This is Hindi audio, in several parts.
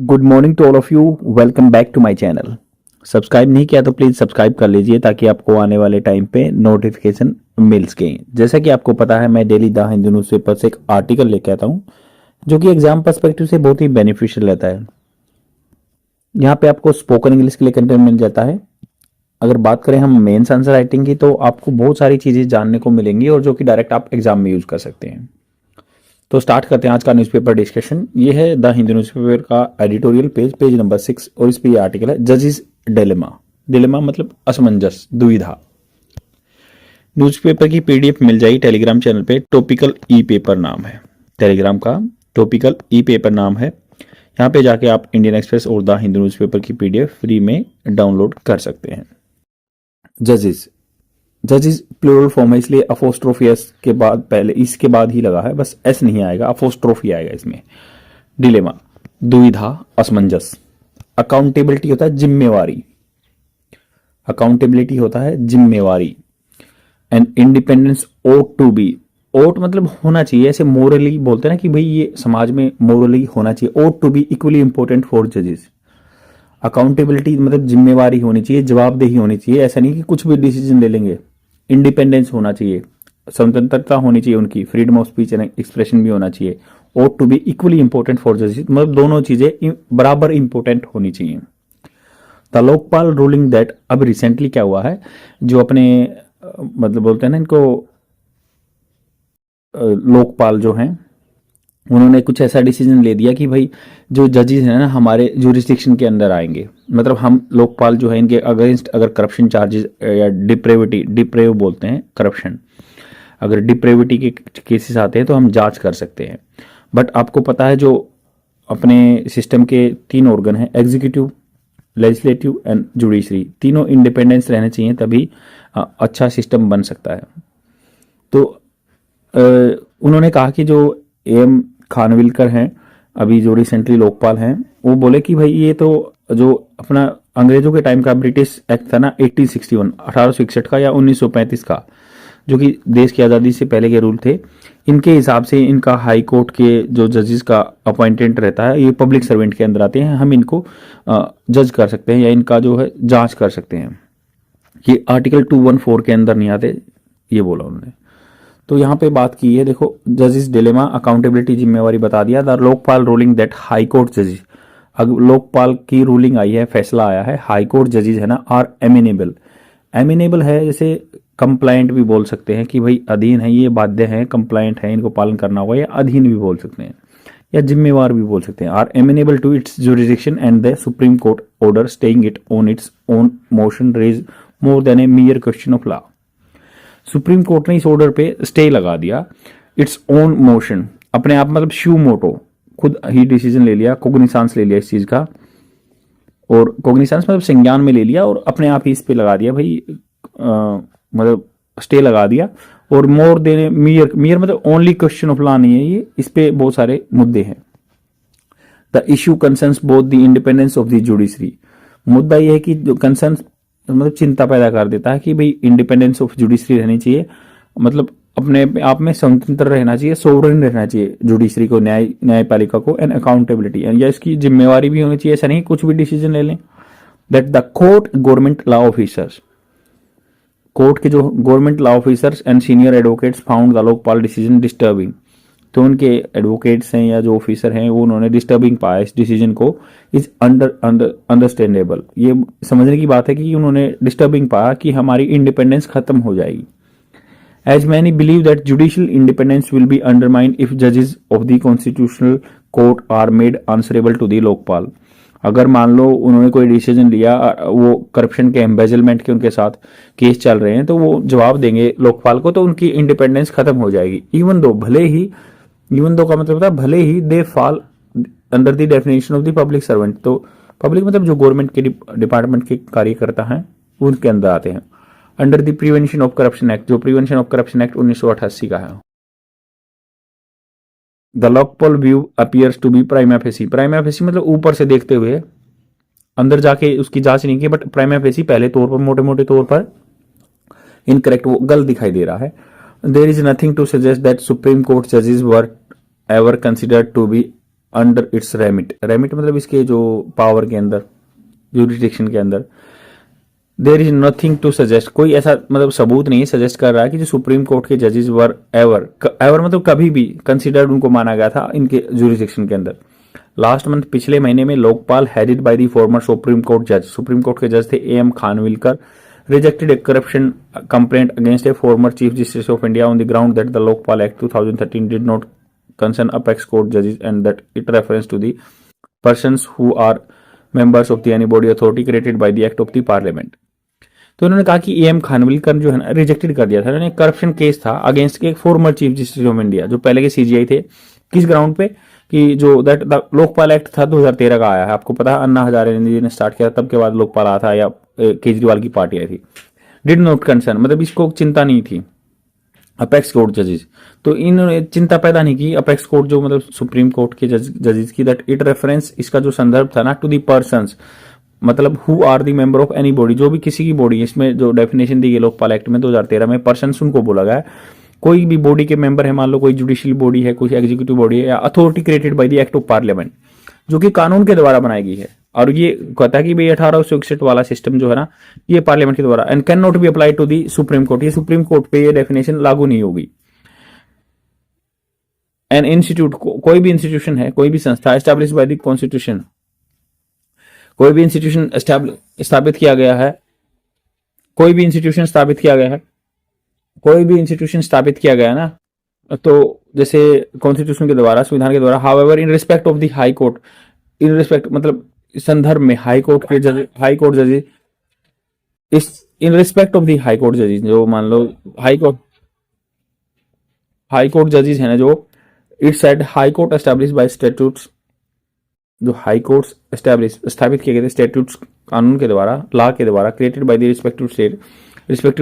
Good morning to all of you. Welcome back to my channel. Subscribe नहीं किया तो प्लीज सब्सक्राइब कर लीजिए ताकि आपको आने वाले टाइम पे नोटिफिकेशन मिल सके। जैसा कि आपको पता है, मैं डेली द हिंदू न्यूज़पेपर से एक आर्टिकल लेके आता हूँ जो कि एग्जाम पर्सपेक्टिव से बहुत ही बेनिफिशियल रहता है। यहाँ पे आपको स्पोकन इंग्लिश के लिए कंटेंट मिल जाता है। अगर बात करें हम मेंस आंसर राइटिंग की तो आपको बहुत सारी चीजें जानने को मिलेंगी और जो कि डायरेक्ट आप एग्जाम में यूज कर सकते हैं। तो स्टार्ट करते हैं आज का न्यूज़पेपर डिस्कशन। ये है द हिंदू न्यूज़पेपर का एडिटोरियल पेज नंबर 6 और इस पे ये आर्टिकल है जजिस डिलेमा। डिलेमा मतलब असमंजस, दुविधा। न्यूज़पेपर की पीडीएफ मिल जाएगी टेलीग्राम चैनल पे। टॉपिकल ई पेपर नाम है टेलीग्राम का, टॉपिकल ई पेपर नाम है। यहाँ पे जाके आप इंडियन एक्सप्रेस और द हिंदू न्यूज़पेपर की पीडीएफ फ्री में डाउनलोड कर सकते हैं। जजिस, जजिस प्लूरल फॉर्म है इसलिए अपोस्ट्रोफी एस के बाद पहले इसके बाद ही लगा है, बस एस नहीं आएगा, अपोस्ट्रोफी आएगा इसमें। डिलेमा दुविधा, असमंजस। अकाउंटेबिलिटी होता है जिम्मेवारी, अकाउंटेबिलिटी होता है जिम्मेवारी। And independence ought to be, ought मतलब होना चाहिए, ऐसे मोरली बोलते हैं ना कि भाई ये समाज में मोरली होना चाहिए। Ought to be equally important for जजेस। अकाउंटेबिलिटी मतलब जिम्मेवारी होनी चाहिए, जवाबदेही होनी चाहिए, ऐसा नहीं कि कुछ भी डिसीजन ले लेंगे। इंडिपेंडेंस होना चाहिए, स्वतंत्रता होनी चाहिए उनकी, freedom of speech and expression भी होना चाहिए। Ought to be equally important for जजेस मतलब दोनों चीजें बराबर इंपॉर्टेंट होनी चाहिए। द लोकपाल रूलिंग दैट, अब रिसेंटली क्या हुआ है, जो अपने मतलब बोलते हैं ना इनको, लोकपाल जो हैं उन्होंने कुछ ऐसा डिसीजन ले दिया कि भाई जो जजेस हैं ना हमारे जुरिस्डिक्शन के अंदर आएंगे। मतलब हम लोकपाल जो है इनके अगेंस्ट अगर करप्शन चार्जेस या डिप्रेव बोलते हैं करप्शन, अगर डिप्रेविटी के केसेस आते हैं तो हम जांच कर सकते हैं। बट आपको पता है जो अपने सिस्टम के 3 ऑर्गन हैं, एग्जीक्यूटिव, लेजिस्लेटिव एंड जुडिशरी, तीनों इंडिपेंडेंस रहने चाहिए तभी अच्छा सिस्टम बन सकता है। तो उन्होंने कहा कि जो एम खानविलकर हैं अभी जो रिसेंटली लोकपाल हैं, वो बोले कि भाई ये तो जो अपना अंग्रेजों के टाइम का ब्रिटिश एक्ट था ना 1861 1861 का या 1935 का, जो कि देश की आज़ादी से पहले के रूल थे, इनके हिसाब से इनका हाई कोर्ट के जो जजेस का अपॉइंटेंट रहता है ये पब्लिक सर्वेंट के अंदर आते हैं, हम इनको जज कर सकते हैं या इनका जो है जांच कर सकते हैं। ये आर्टिकल 214 के अंदर नहीं आते, ये बोला उन्होंने। तो यहाँ पे बात की है, देखो जजिस डिलेमा, अकाउंटेबिलिटी जिम्मेवारी बता दिया। The Lokpal ruling that high court जजेस, अब लोकपाल की रूलिंग आई है, फैसला आया है, हाई कोर्ट जजेस है ना आर एमिनेबल। एमिनेबल है जैसे कंप्लाइंट भी बोल सकते हैं कि भाई अधीन है, ये बाध्य है, कंप्लाइंट है, इनको पालन करना होगा, या अधीन भी बोल सकते हैं या जिम्मेवार भी बोल सकते हैं। Are amenable to its jurisdiction and the Supreme Court order staying it on its own motion raise more than a mere question of law. Supreme Court ने इस ऑर्डर पे स्टे लगा दिया, इट्स ओन मोशन, अपने आप मतलब श्यू मोटो, खुद ही डिसीजन ले लिया, कोग्निसांस ले लिया इस चीज का, और कोग्निसांस मतलब संज्ञान में ले लिया और अपने आप ही इस पे लगा दिया भाई, मतलब स्टे लगा दिया। और मोर देन मियर मतलब ओनली क्वेश्चन ऑफ लॉ नहीं है ये, इस पे बहुत सारे मुद्दे हैं। The issue concerns both the independence of the judiciary, मुद्दा यह है कि जो कंसर्न मतलब चिंता पैदा कर देता है कि भाई इंडिपेंडेंस ऑफ जुडिशरी रहनी चाहिए, मतलब अपने आप में स्वतंत्र रहना चाहिए, सोवरेन रहना चाहिए जुडिशरी को, न्यायपालिका को, एंड अकाउंटेबिलिटी, या इसकी जिम्मेवारी भी होनी चाहिए, ऐसा नहीं कुछ भी डिसीजन ले लें। That the court government law officers, court के जो government law officers and senior advocates found the Lokpal decision disturbing, तो उनके एडवोकेट्स हैं या जो ऑफिसर हैं वो उन्होंने डिस्टर्बिंग पाया इस डिसीजन को। इज अंडरस्टैंडेबल, ये समझने की बात है कि उन्होंने डिस्टर्बिंग पाया कि हमारी इंडिपेंडेंस खत्म हो जाएगी। As many believe that judicial independence will be undermined if जजेस of the constitutional court are made answerable to the Lokpal, अगर मान लो उन्होंने कोई डिसीजन लिया, वो करप्शन के एम्बेजलमेंट के उनके साथ केस चल रहे हैं, तो वो जवाब देंगे लोकपाल को, तो उनकी इंडिपेंडेंस खत्म हो जाएगी। इवन दो भले ही, इवन दो का मतलब होता है भले ही they fall under the definition of the public servant, तो पब्लिक मतलब जो गवर्नमेंट के डिपार्टमेंट के कार्यकर्ता हैं उनके अंदर आते हैं। Under the prevention of corruption Act, जो प्रिवेंशन ऑफ करप्शन एक्ट 1988 का है। The Lokpal view appears to be prima facie, prima facie मतलब ऊपर से देखते हुए, अंदर जाके उसकी जांच नहीं की, बट प्राइमा फेसी पहले तौर पर, मोटे मोटे तौर पर इनकरेक्ट, वो गलत दिखाई दे रहा है। There is nothing to suggest that Supreme Court जजेस were ever considered to be under its remit, remit मतलब इसके जो पावर के अंदर, जुरिडिक्शन के अंदर, there is nothing to suggest, कोई ऐसा मतलब सबूत नहीं सजेस्ट कर रहा है कि जो सुप्रीम कोर्ट के जजेस वर एवर एवर मतलब कभी भी कंसिडर्ड उनको माना गया था इनके जुरिडिक्शन के अंदर। लास्ट मंथ पिछले महीने में Lokpal headed by the former Supreme Court जज, सुप्रीम कोर्ट के जज थे M Khanwilkar, rejected a corruption complaint against a former chief justice of India on the ground that the Lokpal Act 2013 did not concern apex court judges and that it refers to the persons who are members of the any body authority created by the act of the parliament। तो उन्होंने कहा कि एम खानविलकर जो है ना रिजेक्टेड कर दिया था, उन्होंने करप्शन केस था अगेंस्ट एक former chief justice of India जो पहले के सीजीआई थे, किस ग्राउंड पे कि जो दैट लोकपाल एक्ट था 2013 का आया है, आपको पता है अन्ना हजारे जी ने स्टार्ट किया, तब के बाद लोकपाल आया था या केजरीवाल की पार्टी आई थी। डिड नॉट कंसर्न मतलब इसको चिंता नहीं थी अपेक्स कोर्ट जजेस, तो इन्होंने चिंता पैदा नहीं की अपेक्स कोर्ट जो मतलब सुप्रीम कोर्ट के जजेस की, दैट इट रेफरेंस इसका जो संदर्भ था ना टू दी पर्सन्स मतलब who are the member of any body, जो भी किसी की बॉडी, इसमें जो डेफिनेशन दी गई लोकपाल एक्ट में 2013 में पर्सन्स उनको बोला गया है, कोई भी बॉडी के मेंबर है, मान लो कोई जुडिशियल बॉडी है, कोई एग्जीक्यूटिव बॉडी है या authority created by the act of parliament जो कि कानून के द्वारा बनाई गई है, और ये कहता है कि भाई 1861 वाला सिस्टम जो है ना ये पार्लियामेंट के द्वारा and can not be apply to the Supreme Court, ये सुप्रीम कोर्ट पे ये डेफिनेशन लागू नहीं होगी। एन इंस्टीट्यूट कोई भी इंस्टीट्यूशन है, कोई भी संस्था एस्टैब्लिश बाय द कॉन्स्टिट्यूशन, कोई भी इंस्टीट्यूशन स्थापित किया गया है, कोई भी इंस्टीट्यूशन स्थापित किया गया है, कोई भी इंस्टीट्यूशन स्थापित किया गया ना, तो जैसे कॉन्स्टिट्यूशन के द्वारा, संविधान के द्वारा, however in respect of the high court, in respect मतलब संदर्भ में हाई कोर्ट के जज, हाई कोर्ट जजेस, इस in respect of the high court जजेस, जो मान लो हाई कोर्ट जजेस है ना, जो it said high court establish bye statutes, जो हाई कोर्ट्स स्थापित किए गए थे स्टैट्यूट्स कानून के द्वारा, लॉ के द्वारा, created by the respective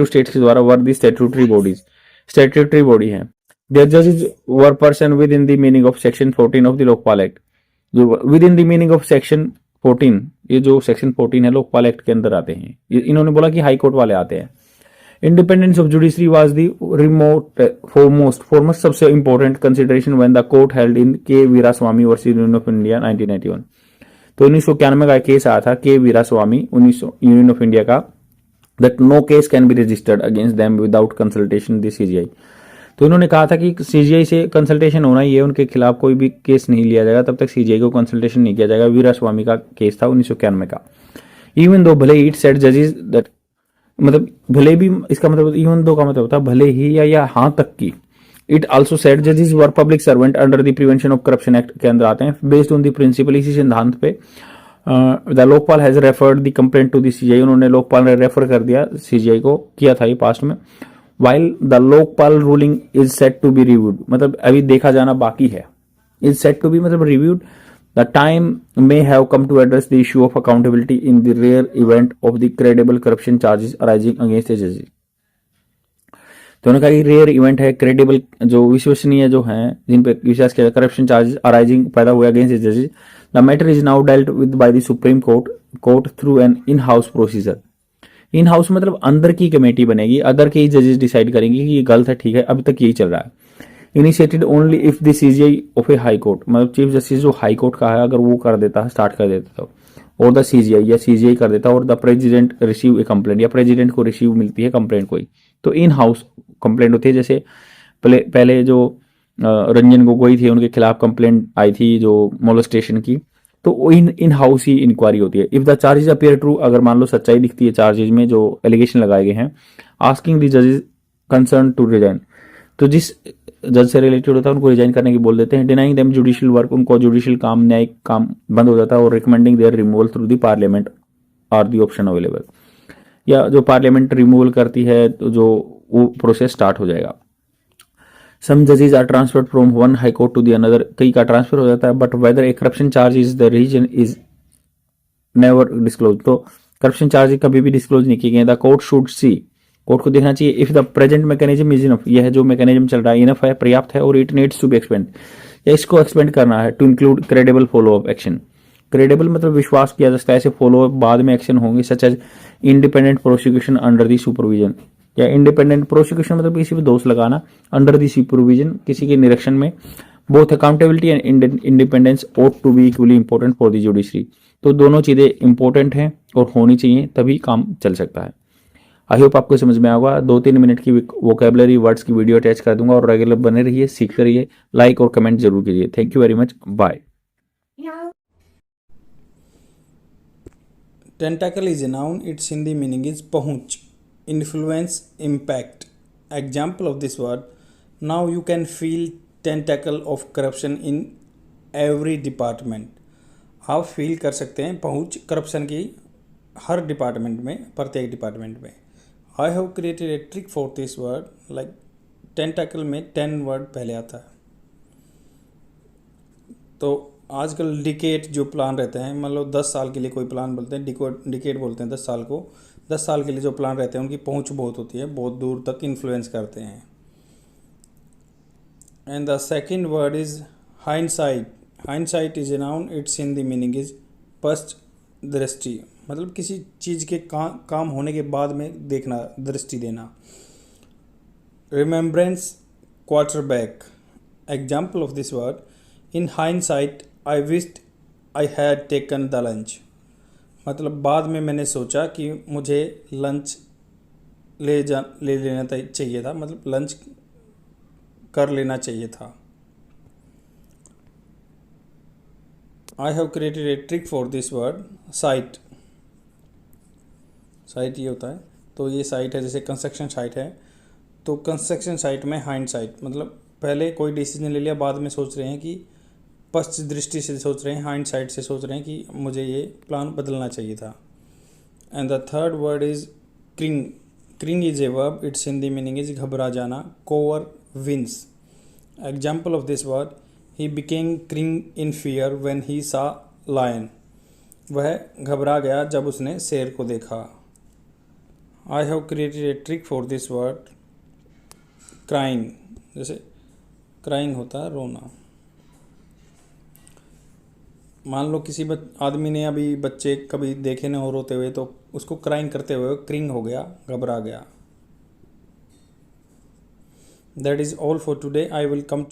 states के द्वारा, were the statutory bodies, statutory body है। देयर जजेस were person within the meaning of section 14 of the Lokpal act, जो within the meaning of section 14, ये जो सेक्शन 14 है लोकपाल एक्ट के अंदर आते हैं, इन्होंने बोला कि हाई कोर्ट वाले आते हैं। Independence of judiciary was the remote foremost सबसे important consideration when the court held in K Veeraswami versus Union of India 1991, तो 1991 का केस आया था K Veeraswami Union of India का, that no case can be registered against them without consultation the CJI, तो इन्होंने कहा था कि सीजीआई से कंसल्टेशन होना ही है, उनके खिलाफ कोई भी केस नहीं लिया जाएगा तब तक सीजीआई को कंसल्टेशन नहीं किया जाएगा। वीरास्वामी का केस था 1991 का। इवन दो भले इट सेट जजेस दैट मतलब भले भी, इसका मतलब इवन दो का मतलब होता है भले ही या हाँ तक की, इट आल्सो सेट जजेस were public servant under the prevention of corruption act के अंदर आते हैं, बेस्ड ऑन द प्रिंसिपल, इसी सिद्धांत पे the Lokpal has referred the complaint to the CJI, उन्होंने लोकपाल ने रेफर कर दिया सीजीआई को, किया था ये पास्ट में। While the Lokpal ruling is set to be reviewed, मतलब अभी देखा जाना बाकी है, इज सेट टू बी मतलब reviewed, the time may have come to address the issue of accountability in the rare event of the credible corruption charges arising against the जजेस, तो उन्होंने कहा कि रेयर इवेंट है, क्रेडिबल जो विश्वसनीय जो है जिन पे विश्वास किया, करप्शन चार्जेस अराइजिंग पैदा हुए अगेंस्ट द जजेस, the matter is now dealt with by the Supreme court through an in house procedure, in house मतलब अंदर की कमेटी बनेगी, अदर के ही जजेस डिसाइड करेंगे कि ये गलत है, ठीक है, अभी तक यही चल रहा है। Initiated only if the CGI of A high court, मतलब चीफ जस्टिस जो हाई कोर्ट का है अगर वो कर देता है, स्टार्ट कर देता तो, और द सीजीआई या सीजीआई कर देता, और the president receive A complaint, या प्रेसिडेंट को रिसीव मिलती है कंप्लेंट कोई, तो इन हाउस कंप्लेंट होती है। जैसे पहले जो रंजन गोगोई थे उनके खिलाफ कंप्लेंट आई थी जो मोलेस्टेशन की, तो इन हाउस ही इंक्वायरी होती है। If the charges appear true, अगर मान लो सच्चाई दिखती है चार्जेस में जो एलिगेशन लगाए गए हैं, आस्किंग द जजेस कंसर्न टू रिजाइन, तो जिस जज से रिलेटेड होता है उनको रिजाइन करने की बोल देते हैं। डिनाइंग देम जुडिशियल वर्क, उनको जुडिशियल काम, न्यायिक काम बंद हो जाता है, और recommending their removal through the parliament are the option available, या जो पार्लियामेंट रिमूवल करती है तो जो वो प्रोसेस स्टार्ट हो जाएगा। Some judges are transferred from one high court to the another, कई का ट्रांसफर हो जाता है, but whether a corruption charge is the reason is never disclose, तो करप्शन चार्ज कभी भी डिस्क्लोज नहीं किए गए। The court should see, court को देखना चाहिए if the present mechanism is enough, यह जो मैकेनिज्म चल रहा है इनफ है, पर्याप्त है, और it needs to be expand, या इसको एक्सपेंड करना है, to include credible follow up action, credible मतलब विश्वास किया जा सकता है, ऐसे फॉलो अप बाद में एक्शन होंगे, such as independent prosecution under the supervision, या इंडिपेंडेंट प्रोसिक्यूशन मतलब किसी पे दोष लगाना, अंडर दी सुपरविजन किसी के निरीक्षण में, both accountability and independence ought to be equally important for the judiciary. तो दोनों चीज़ें इंपॉर्टेंट हैं और होनी चाहिए, तभी काम चल सकता है। आई होप आपको समझ में आएगा। 2-3 मिनट की वोकेबलरी वर्ड्स की वीडियो अटैच कर दूंगा और रेगुलर बने रहिए, सीखते रहिए, लाइक और कमेंट जरूर कीजिए। Thank you very much, bye. Tentacle is a noun. Its Hindi meaning is पहुंच, influence, impact. Example of this word: now you can feel tentacle of corruption in every department. आप फील कर सकते हैं पहुंच करप्शन की हर डिपार्टमेंट में, प्रत्येक डिपार्टमेंट में। I have created a trick for this word, like टेंटाकल में 10 वर्ड पहले आता है। तो आजकल डिकेट जो प्लान रहते हैं, मान लो 10 साल के लिए कोई प्लान बोलते हैं, डिकेट बोलते हैं 10 साल को। 10 साल के लिए जो प्लान रहते हैं उनकी पहुंच बहुत होती है, बहुत दूर तक इन्फ्लुएंस करते हैं। And the second word is hindsight. Hindsight is a noun. Its Hindi meaning is पश्च दृष्टि, मतलब किसी चीज़ के काम होने के बाद में देखना, दृष्टि देना। Remembrance, quarterback. Example of this word: in hindsight I wished I had taken the lunch. मतलब बाद में मैंने सोचा कि मुझे लंच ले लेना चाहिए था, मतलब लंच कर लेना चाहिए था। I have created a trick for this word, site. Site ये होता है, तो ये साइट है, जैसे कंस्ट्रक्शन साइट है, तो कंस्ट्रक्शन साइट में हाइंडसाइट मतलब पहले कोई डिसीजन ले लिया, बाद में सोच रहे हैं कि पश्च दृष्टि से सोच रहे हैं, हाइंडसाइट से सोच रहे हैं कि मुझे ये प्लान बदलना चाहिए था। And the third word is cringe. Cringe is a verb. Its Hindi meaning is घबरा जाना, cower, wince. Example of this word: he became cringe in fear when he saw lion. वह घबरा गया जब उसने शेर को देखा। I have created a trick for this word, crying. जैसे क्राइंग होता है रोना। मान लो किसी आदमी ने अभी बच्चे कभी देखे न हो रोते हुए, तो उसको क्राइंग करते हुए क्रिंग हो गया, घबरा गया। That is all for today. I will come